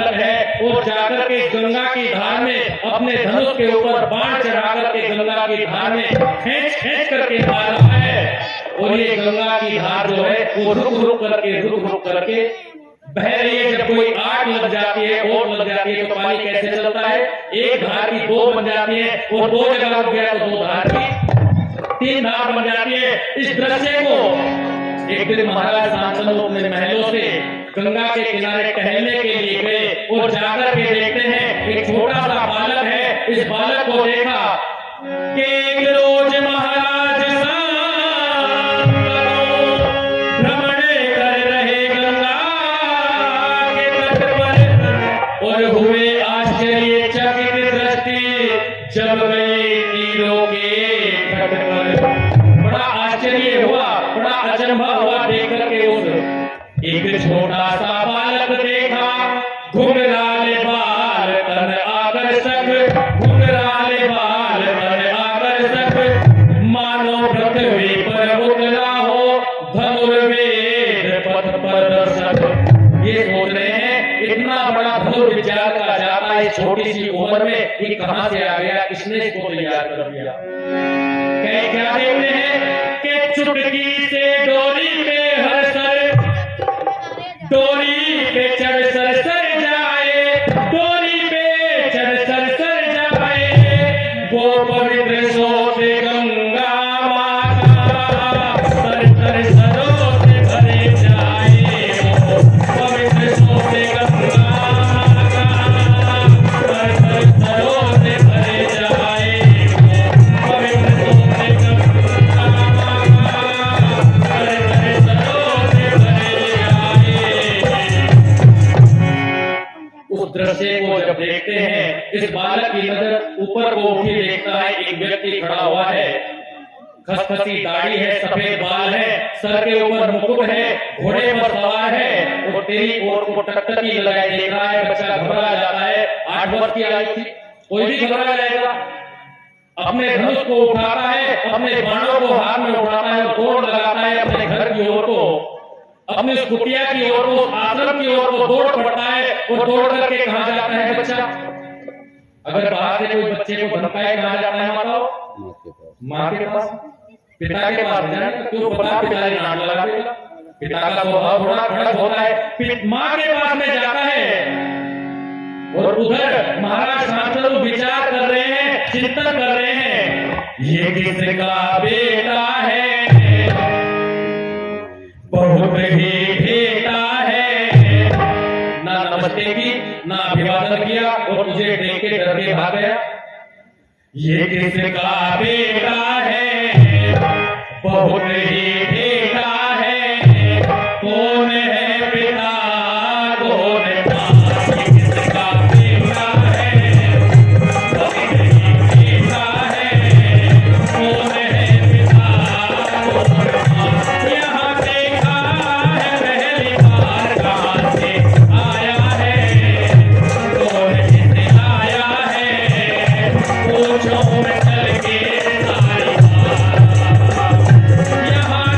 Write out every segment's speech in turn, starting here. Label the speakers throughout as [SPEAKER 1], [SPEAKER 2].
[SPEAKER 1] बालक है वो जाकर के गंगा की धार में अपने धनुष के ऊपर बाण चढ़ा करके गंगा की धार में खींच खींच करके मार रहा है। और ये गंगा की धार जो है वो रुक रुक करके बह रही है। जब कोई आग लग जाती है और लग जाती है तो पानी कैसे चलता है? एक धार की दो बन जाती है और दो जगह रुक गया तो दो धार की तीन धार बन जाती है। इस दृश्य को एक दिन महाराज शांतनु अपने महलों से गंगा के किनारे टहलने के लिए गए और जाकर के देखते हैं एक छोटा सा बालक है। इस बालक को देखा कि एक रोज महाराज भ्रमण कर रहे गंगा के तट पर और हुए आश्चर्यचकित दृष्टि जब गए तीरों के तट पर। बड़ा आश्चर्य हुआ, बड़ा अचंभा हुआ देख करके उस एक छोटा सा बालक देखा। घुंघराले बाल तन आकर्षक, घुंघराले बाल तन आकर्षक, मानो पृथ्वी पर उतरा हो धनुर्वेद पथ प्रदर्शक। ये सोच रहे हैं इतना बड़ा धनुर्विचार का जाता है छोटी सी उम्र में, ये कहां से आ गया, किसने इसको तैयार कर दिया? क्या देखते हैं कि चुटकी से डोरी पे हर सर, डोरी पे चढ़ सर सर जाए, डोरी पे चढ़ सर सर जाए, वो पवित्र सोते गंगा माता सर सर सरों से भरे जाए, वो पवित्र सोते गंगा माता सर सर सरों से भरे जाए, वो पवित्र सोते गंगा माता सर सर सरों से भरे जाए। उस दृश्य को जब देखते हैं इस बालक की नजर ऊपर को उठी देखता है। एक व्यक्ति खड़ा हुआ है, खसखसी दाढ़ी है, सफेद बाल है, सर के ऊपर मुकुट है, घोड़े पर सवार है और तेरी ओर को टकटकी लगाए देख रहा है। बच्चा घबरा जाता है, 8 वर्ष की आयु थी, कोई भी घबरा जाएगा। अपने धनुष को उठाता है, अपने बाणों को हाथ में उठाता है और दौड़ लगाता है अपने घर की ओर को, अपने उस कुटिया की ओर को, आश्रम की ओर को दौड़ पड़ता है और दौड़ करके कहां जाता है बच्चा? अगर बाहर से कोई बच्चे को धमकाए कहां जाता है? माँ के पास, पिता के पास जाना। क्यों? बता पिता ने नाम लगा देगा, पिता का स्वभाव थोड़ा खड़क होता है। माँ के पास में जाता है और उधर महाराज शांतनु विचार कर रहे हैं, चिंतन कर रहे हैं, ये किसका बेटा है, बहुत ही बेटा है। ना नमस्ते की, ना अभिवादन किया और तुझे देख के डर के भाग गया। ये किसका बेटा है, बहुत ही बेटा है, कौन है पिता कौन माँ, ये किसका बेटा है, बहुत ही बेटा है, कौन है पिता कौन माँ। यहाँ देखा है पहली बार, कहाँ से आया है, कौन किसे लाया है, पूछो मैं चल के सारी बात। यहाँ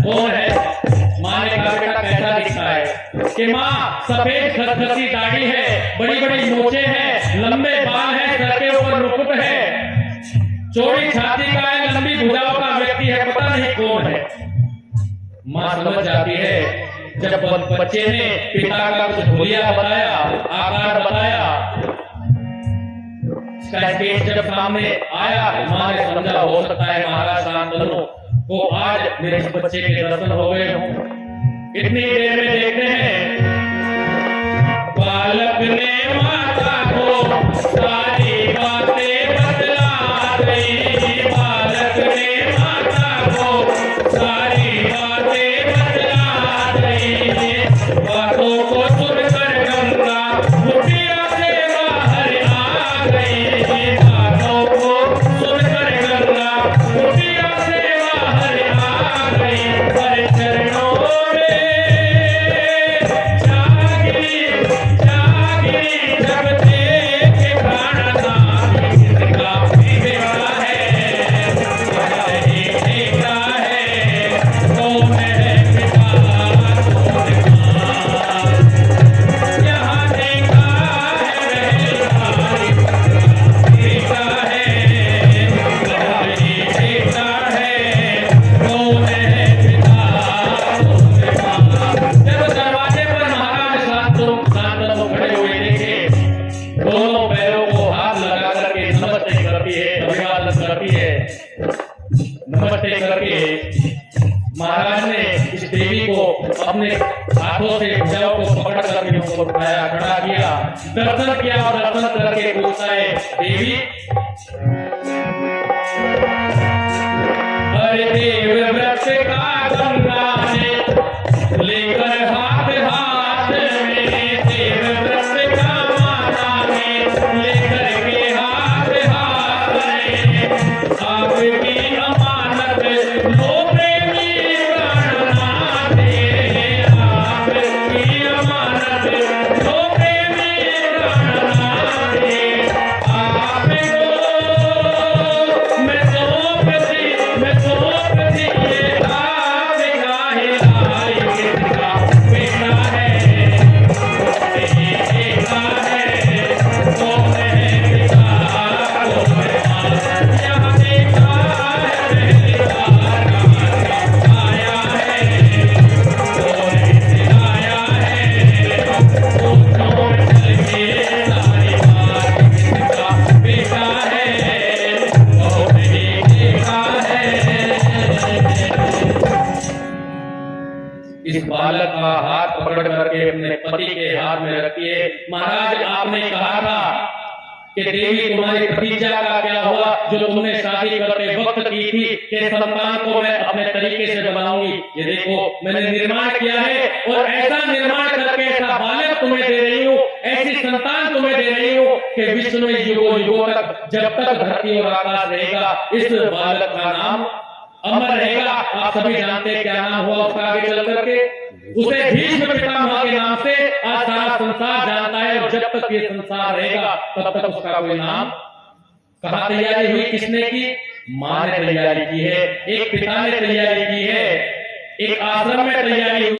[SPEAKER 1] कौन है? माँ ने कहा बेटा कैसा दिखता है? कि माँ सफेद खसखसी दाढ़ी है, बड़ी बड़ी मूछें हैं, लंबे बाल हैं, सर के ऊपर मुकुट है, चौड़ी छाती का है, लंबी भुजाओं का व्यक्ति है, पता नहीं कौन है। माँ समझ जाती है। जब बच्चे ने पिता का कुछ हुलिया बताया, आकार बताया, इसका स्केच जब सामने आया, माँ ने समझा हो सकता है महाराज शांतनु को आज मेरे इस बच्चे के दर्शन हो गए हों। इतनी देर में देखते हैं बालक ने माता को सारी बातें बतला गई। बालक ने माता को सारी बातें बतला गई। बातों को सुनकर गंगा कुटिया से बाहर आ गई। बातों को सुनकर गंगा कुटिया से बाहर आ गई। हर चरणों नमस्ते करके महाराज ने इस देवी को अपने हाथों से भुजाओं को पकड़ करके उनको उठाया, खड़ा किया, दर्शन किया और दर्शन करके पूछता है देवी, अरे देव व्रत का गंगा ने लेकर हाथ हाथ में, देव व्रत का माता ने लेकर के हाथ हाथ में, आपकी लो प्रेमी प्राणनाथ, आपकी अमानत लो प्रेमी प्राणनाथ, आपको मैं सौंपती ये आपका है लाई किसका बेटा है, बेटा है तो मैं पिता को मैं यहाँ देखा इस बालक का हाथ पकड़ करके अपने पति के हाथ में रखिए। महाराज आपने कहा था कि देवी तुम्हारी प्रतिज्ञा का क्या हुआ जो तुमने शादी करते वक्त की थी कि संतान को मैं अपने तरीके से बनाऊंगी। ये देखो मैंने निर्माण किया है और ऐसा निर्माण करके ऐसा बालक तुम्हें दे रही हूँ, ऐसी संतान तुम्हें दे रही हूँ कि विश्व में युगों युगों तक जब तक धरती और आकाश रहेगा इस बालक का नाम अमर रहेगा। आप सभी जानते हैं क्या नाम हुआ उसका आगे चल करके, उसे भीष्म पितामह के नाम से आज सारा संसार जानता है और जब तक ये संसार रहेगा तब तक उसका कोई नाम। कहाँ तैयारी हुई, किसने की? माँ ने तैयारी की है, एक पिता ने तैयारी की है, एक आश्रम में तैयारी